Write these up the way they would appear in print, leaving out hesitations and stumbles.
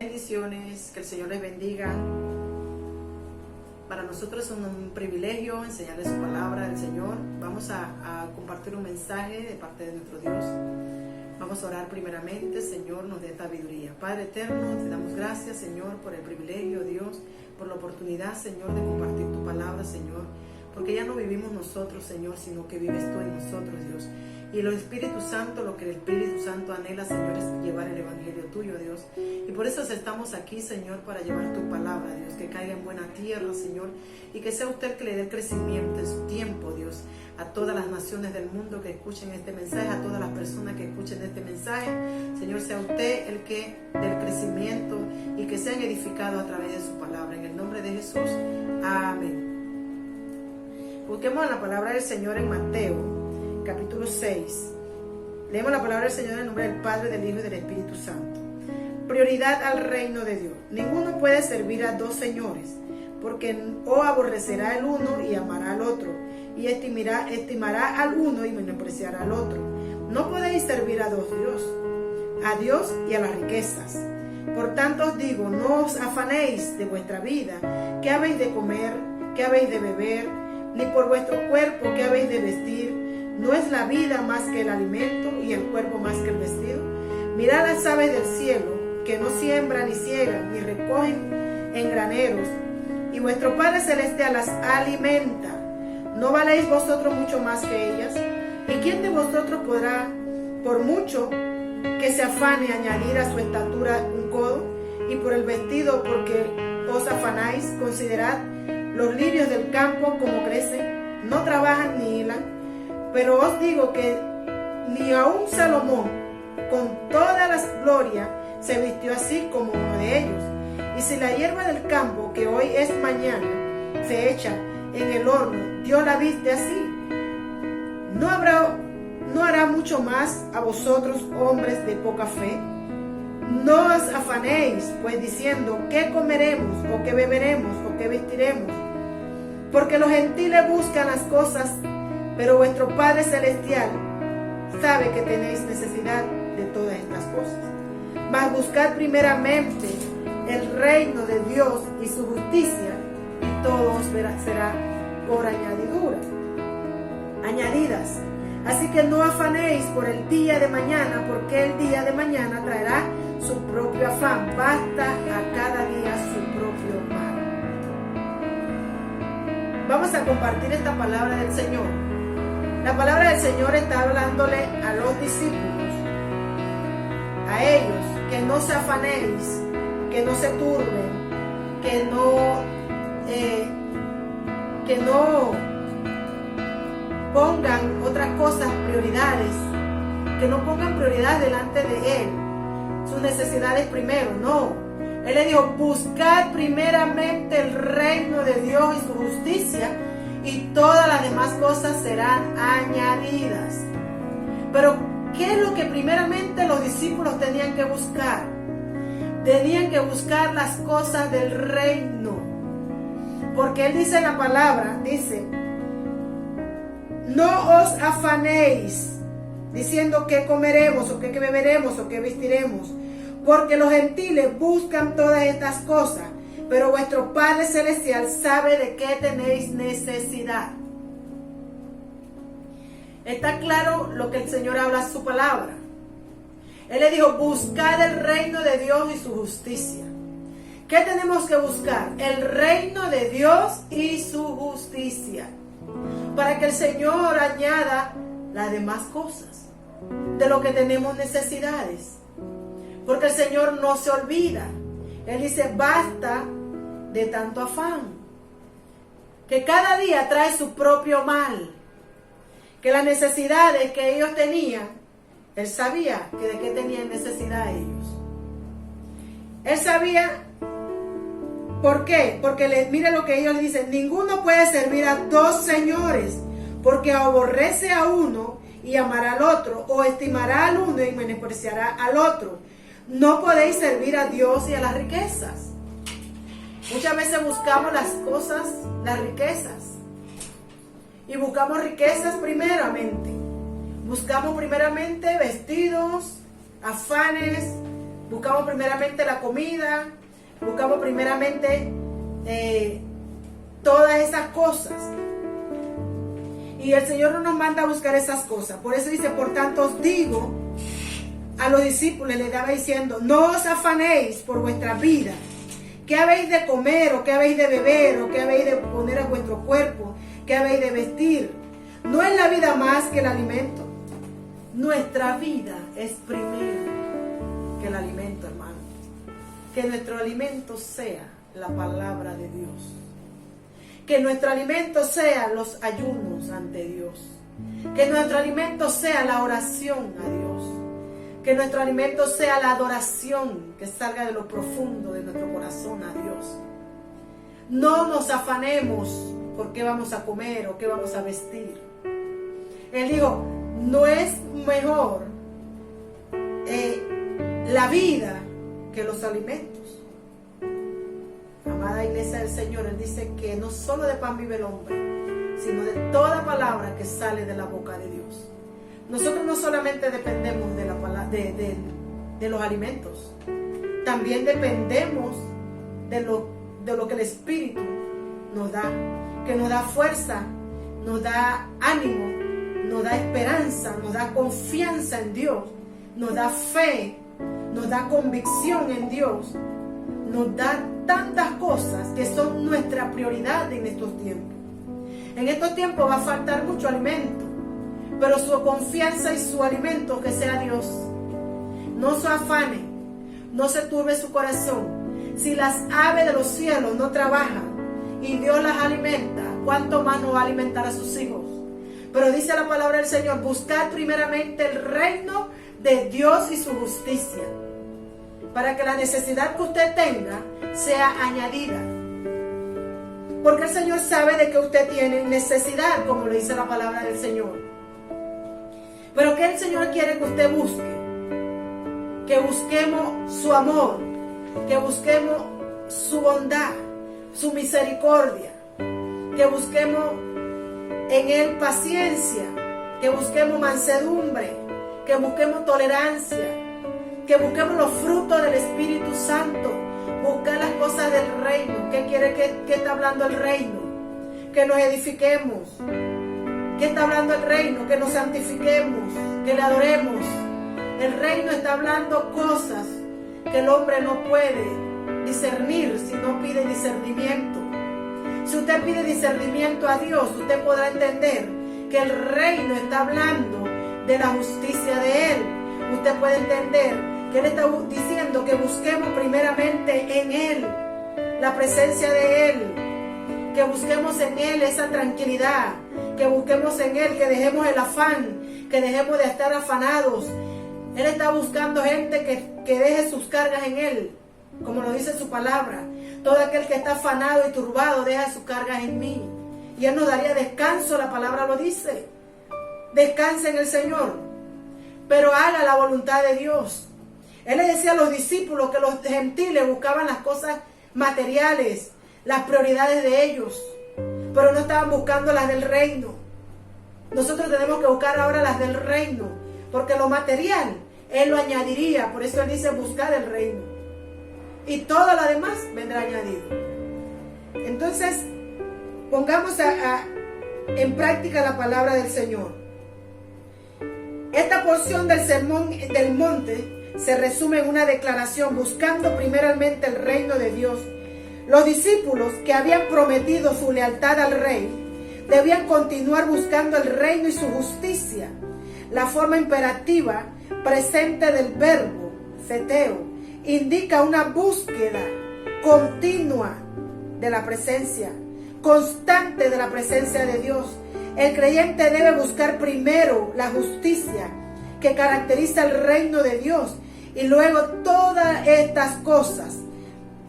Bendiciones, que el Señor les bendiga. Para nosotros es un privilegio enseñarles su palabra del Señor. Vamos a compartir un mensaje de parte de nuestro Dios. Vamos a orar primeramente. Señor, nos dé sabiduría. Padre eterno, te damos gracias, Señor, por el privilegio, Dios, por la oportunidad, Señor, de compartir tu palabra, Señor, porque ya no vivimos nosotros, Señor, sino que vives tú en nosotros, Dios. Y el Espíritu Santo, lo que el Espíritu Santo anhela, Señor, es llevar el Evangelio tuyo, Dios. Y por eso estamos aquí, Señor, para llevar tu palabra, Dios, que caiga en buena tierra, Señor, y que sea usted el que le dé el crecimiento en su tiempo, Dios, a todas las naciones del mundo que escuchen este mensaje, a todas las personas que escuchen este mensaje. Señor, sea usted el que dé el crecimiento y que sean edificados a través de su palabra. En el nombre de Jesús, amén. Busquemos la palabra del Señor en Mateo, capítulo 6. Leemos la palabra del Señor en el nombre del Padre, del Hijo y del Espíritu Santo. Prioridad al reino de Dios. Ninguno puede servir a dos señores, porque o aborrecerá el uno y amará al otro, y estimará al uno y menospreciará al otro. No podéis servir a dos dioses, a Dios y a las riquezas. Por tanto os digo, no os afanéis de vuestra vida, qué habéis de comer, qué habéis de beber, ni por vuestro cuerpo, qué habéis de vestir. ¿No es la vida más que el alimento y el cuerpo más que el vestido? Mirad las aves del cielo, que no siembran ni ciegan, ni recogen en graneros, y vuestro Padre Celestial las alimenta. ¿No valéis vosotros mucho más que ellas? ¿Y quién de vosotros podrá, por mucho que se afane, añadir a su estatura un codo? Y por el vestido, porque os afanáis, considerad los lirios del campo como crecen, no trabajan ni hilan. Pero os digo que ni aun Salomón, con toda la gloria, se vistió así como uno de ellos. Y si la hierba del campo, que hoy es mañana, se echa en el horno, Dios la viste así, ¿no hará mucho más a vosotros, hombres de poca fe? No os afanéis, pues diciendo, ¿qué comeremos, o qué beberemos, o qué vestiremos? Porque los gentiles buscan las cosas, pero vuestro Padre Celestial sabe que tenéis necesidad de todas estas cosas. Mas buscad primeramente el reino de Dios y su justicia, y todo os será por añadidas. Así que no afanéis por el día de mañana, porque el día de mañana traerá su propio afán. Basta a cada día su propio mal. Vamos a compartir esta palabra del Señor. La palabra del Señor está hablándole a los discípulos, a ellos, que no se afanéis, que no se turben, que no pongan otras cosas prioridades, que no pongan prioridad delante de Él, sus necesidades primero. No, Él le dijo, buscad primeramente el reino de Dios y su justicia, y todas las demás cosas serán añadidas. Pero, ¿qué es lo que primeramente los discípulos tenían que buscar? Tenían que buscar las cosas del reino. Porque Él dice en la palabra, dice, no os afanéis, diciendo qué comeremos, o qué beberemos, o qué vestiremos. Porque los gentiles buscan todas estas cosas, pero vuestro Padre Celestial sabe de qué tenéis necesidad. Está claro lo que el Señor habla en su palabra. Él le dijo, buscad el reino de Dios y su justicia. ¿Qué tenemos que buscar? El reino de Dios y su justicia. Para que el Señor añada las demás cosas de lo que tenemos necesidades. Porque el Señor no se olvida. Él dice, basta de tanto afán, que cada día trae su propio mal, que las necesidades que ellos tenían, Él sabía que de qué tenían necesidad ellos. Él sabía, ¿por qué? Porque mire lo que ellos le dicen, ninguno puede servir a dos señores, porque aborrece a uno y amará al otro, o estimará al uno y menospreciará al otro. No podéis servir a Dios y a las riquezas. Muchas veces buscamos las cosas, las riquezas. Y buscamos riquezas primeramente. Buscamos primeramente vestidos, afanes, Buscamos primeramente la comida, buscamos primeramente todas esas cosas. Y el Señor no nos manda a buscar esas cosas. Por eso dice, por tanto os digo, a los discípulos le estaba diciendo, no os afanéis por vuestra vida. ¿Qué habéis de comer o qué habéis de beber o qué habéis de poner a vuestro cuerpo? ¿Qué habéis de vestir? ¿No es la vida más que el alimento? Nuestra vida es primero que el alimento, hermano. Que nuestro alimento sea la palabra de Dios. Que nuestro alimento sea los ayunos ante Dios. Que nuestro alimento sea la oración a Dios. Que nuestro alimento sea la adoración que salga de lo profundo de nuestro corazón a Dios. No nos afanemos por qué vamos a comer o qué vamos a vestir. Él dijo, no es mejor la vida que los alimentos. Amada iglesia del Señor, Él dice que no solo de pan vive el hombre, sino de toda palabra que sale de la boca de Dios. Nosotros no solamente dependemos de los alimentos, también dependemos de lo que el Espíritu nos da, que nos da fuerza, nos da ánimo, nos da esperanza, nos da confianza en Dios, nos da fe, nos da convicción en Dios, nos da tantas cosas que son nuestra prioridad en estos tiempos. En estos tiempos va a faltar mucho alimento, pero su confianza y su alimento que sea Dios. No se afane, no se turbe su corazón. Si las aves de los cielos no trabajan y Dios las alimenta, ¿cuánto más no va a alimentar a sus hijos? Pero dice la palabra del Señor, buscad primeramente el reino de Dios y su justicia, para que la necesidad que usted tenga sea añadida. Porque el Señor sabe de que usted tiene necesidad, como le dice la palabra del Señor. Pero que el Señor quiere que usted busque. Que busquemos su amor, que busquemos su bondad, su misericordia, que busquemos en Él paciencia, que busquemos mansedumbre, que busquemos tolerancia, que busquemos los frutos del Espíritu Santo, buscar las cosas del reino. ¿Qué quiere que está hablando el reino? Que nos edifiquemos. ¿Qué está hablando el reino? Que nos santifiquemos, que le adoremos. El reino está hablando cosas que el hombre no puede discernir si no pide discernimiento. Si usted pide discernimiento a Dios, usted podrá entender que el reino está hablando de la justicia de Él. Usted puede entender que Él está diciendo que busquemos primeramente en Él la presencia de Él, que busquemos en Él esa tranquilidad, que busquemos en Él, que dejemos el afán, que dejemos de estar afanados. Él está buscando gente que deje sus cargas en Él, como lo dice su palabra. Todo aquel que está afanado y turbado, deja sus cargas en mí, y Él nos daría descanso. La palabra lo dice. Descanse en el Señor, pero haga la voluntad de Dios. Él le decía a los discípulos que los gentiles buscaban las cosas materiales, las prioridades de ellos, pero no estaban buscando las del reino. Nosotros tenemos que buscar ahora las del reino, porque lo material Él lo añadiría. Por eso Él dice buscar el reino, y todo lo demás vendrá añadido. Entonces pongamos en práctica la palabra del Señor. Esta porción del sermón del monte se resume en una declaración: buscando primeramente el reino de Dios. Los discípulos que habían prometido su lealtad al rey debían continuar buscando el reino y su justicia. La forma imperativa presente del verbo feteo indica una búsqueda continua de la presencia, constante de la presencia de Dios. El creyente debe buscar primero la justicia que caracteriza el reino de Dios, y luego todas estas cosas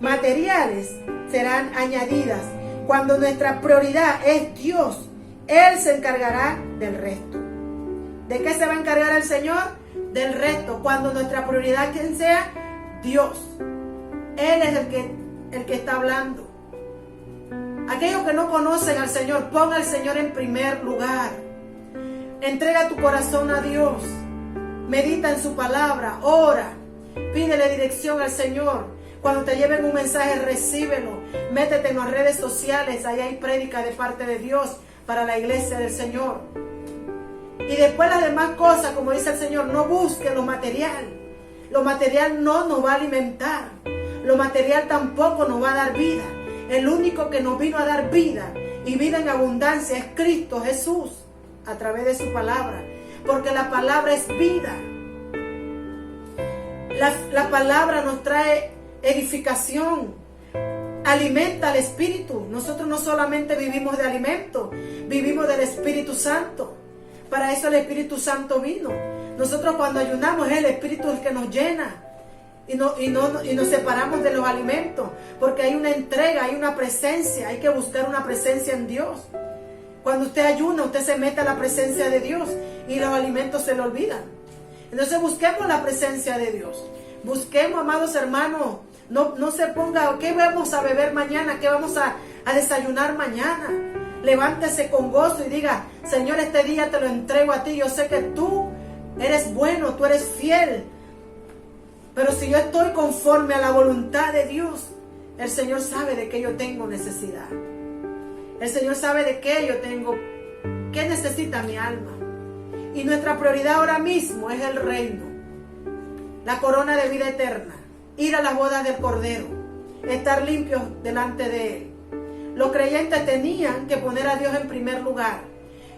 materiales serán añadidas. Cuando nuestra prioridad es Dios, Él se encargará del resto. ¿De qué se va a encargar el Señor? Del resto. Cuando nuestra prioridad, ¿quién sea? Dios. Él es el que está hablando. Aquellos que no conocen al Señor, ponga al Señor en primer lugar. Entrega tu corazón a Dios. Medita en su palabra, ora. Pídele dirección al Señor. Cuando te lleven un mensaje, recíbelo. Métete en las redes sociales. Ahí hay prédica de parte de Dios para la iglesia del Señor. Y después las demás cosas, como dice el Señor, no busque lo material. Lo material no nos va a alimentar. Lo material tampoco nos va a dar vida. El único que nos vino a dar vida y vida en abundancia es Cristo Jesús, a través de su palabra. Porque la palabra es vida. La palabra nos trae edificación, alimenta al espíritu. Nosotros no solamente vivimos de alimento, vivimos del Espíritu Santo. Para eso el Espíritu Santo vino. Nosotros cuando ayunamos es el Espíritu el que nos llena y nos separamos de los alimentos, porque hay una entrega, hay una presencia. Hay que buscar una presencia en Dios. Cuando usted ayuna, usted se mete a la presencia de Dios y los alimentos se le olvidan. Entonces busquemos la presencia de Dios. Busquemos, amados hermanos. No se ponga, ¿qué vamos a beber mañana? ¿Qué vamos a desayunar mañana? Levántese con gozo y diga: Señor, este día te lo entrego a ti. Yo sé que tú eres bueno, tú eres fiel. Pero si yo estoy conforme a la voluntad de Dios, el Señor sabe de qué yo tengo necesidad. El Señor sabe de qué yo tengo, qué necesita mi alma. Y nuestra prioridad ahora mismo es el reino, la corona de vida eterna, ir a las bodas del Cordero, estar limpios delante de Él. Los creyentes tenían que poner a Dios en primer lugar.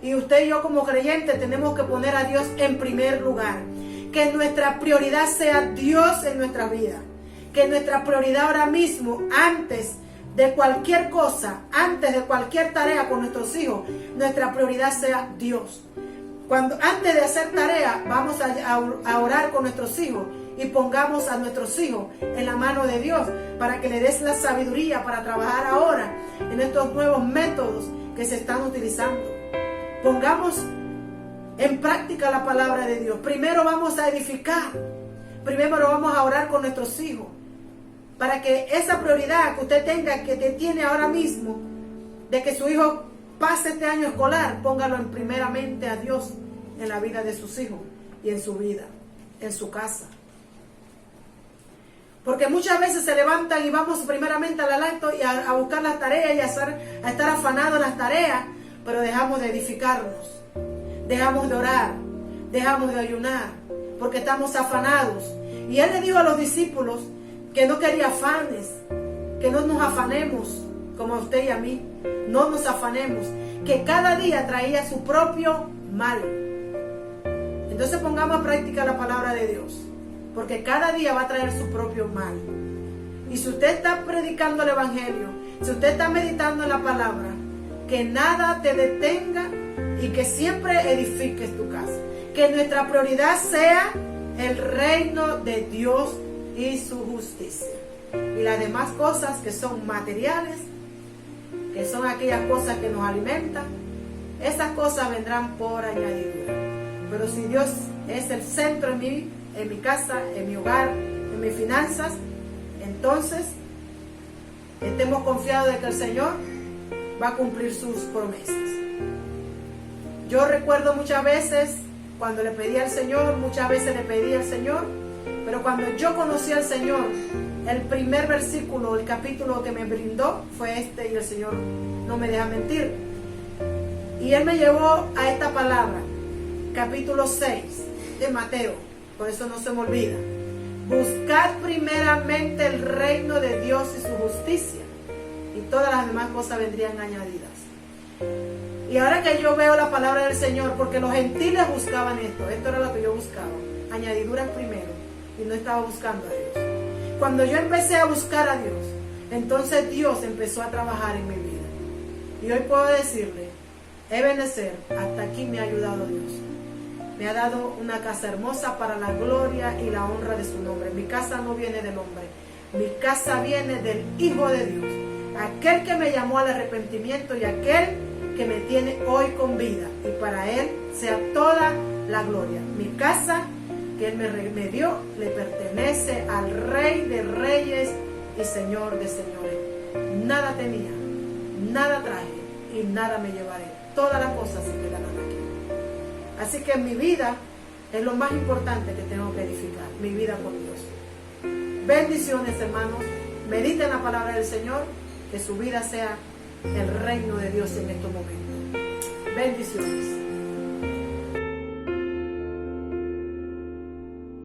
Y usted y yo como creyentes tenemos que poner a Dios en primer lugar. Que nuestra prioridad sea Dios en nuestra vida. Que nuestra prioridad ahora mismo, antes de cualquier cosa, antes de cualquier tarea con nuestros hijos, nuestra prioridad sea Dios. Antes de hacer tarea, vamos a orar con nuestros hijos y pongamos a nuestros hijos en la mano de Dios para que le des la sabiduría para trabajar ahora en estos nuevos métodos que se están utilizando. Pongamos en práctica la palabra de Dios. Primero vamos a edificar. Primero vamos a orar con nuestros hijos para que esa prioridad que usted tenga, que te tiene ahora mismo, de que su hijo pase este año escolar, póngalo en primeramente a Dios en la vida de sus hijos y en su vida, en su casa. Porque muchas veces se levantan y vamos primeramente al acto y a buscar las tareas y a estar afanados en las tareas, pero dejamos de edificarnos, dejamos de orar, dejamos de ayunar, porque estamos afanados. Y Él le dijo a los discípulos que no quería afanes, que no nos afanemos como a usted y a mí, no nos afanemos, que cada día traía su propio mal. Entonces pongamos a práctica la palabra de Dios, porque cada día va a traer su propio mal. Y si usted está predicando el Evangelio, si usted está meditando en la palabra, que nada te detenga y que siempre edifiques tu casa. Que nuestra prioridad sea el reino de Dios y su justicia. Y las demás cosas que son materiales, que son aquellas cosas que nos alimentan, esas cosas vendrán por añadidura. Pero si Dios es el centro en mi casa, en mi hogar, en mis finanzas, entonces estemos confiados de que el Señor va a cumplir sus promesas. Yo recuerdo muchas veces cuando le pedí al Señor, muchas veces le pedí al Señor, pero cuando yo conocí al Señor, el primer versículo, el capítulo que me brindó fue este, y el Señor no me deja mentir. Y Él me llevó a esta palabra, capítulo 6 de Mateo, por eso no se me olvida. Buscad primeramente el reino de Dios y su justicia, y todas las demás cosas vendrían añadidas. Y ahora que yo veo la palabra del Señor, porque los gentiles buscaban esto era lo que yo buscaba, añadiduras primero, y no estaba buscando a Dios. Cuando yo empecé a buscar a Dios, entonces Dios empezó a trabajar en mi vida. Y hoy puedo decirle, Ebenezer, hasta aquí me ha ayudado Dios. Me ha dado una casa hermosa para la gloria y la honra de su nombre. Mi casa no viene del hombre, mi casa viene del Hijo de Dios, aquel que me llamó al arrepentimiento y aquel que me tiene hoy con vida. Y para Él sea toda la gloria. Mi casa que Él me dio le pertenece al Rey de Reyes y Señor de Señores. Nada tenía, nada traje y nada me llevaré. Todas las cosas se quedarán aquí. Así que mi vida es lo más importante que tengo que edificar, mi vida con Dios. Bendiciones, hermanos. Mediten la palabra del Señor, que su vida sea el reino de Dios en estos momentos. Bendiciones.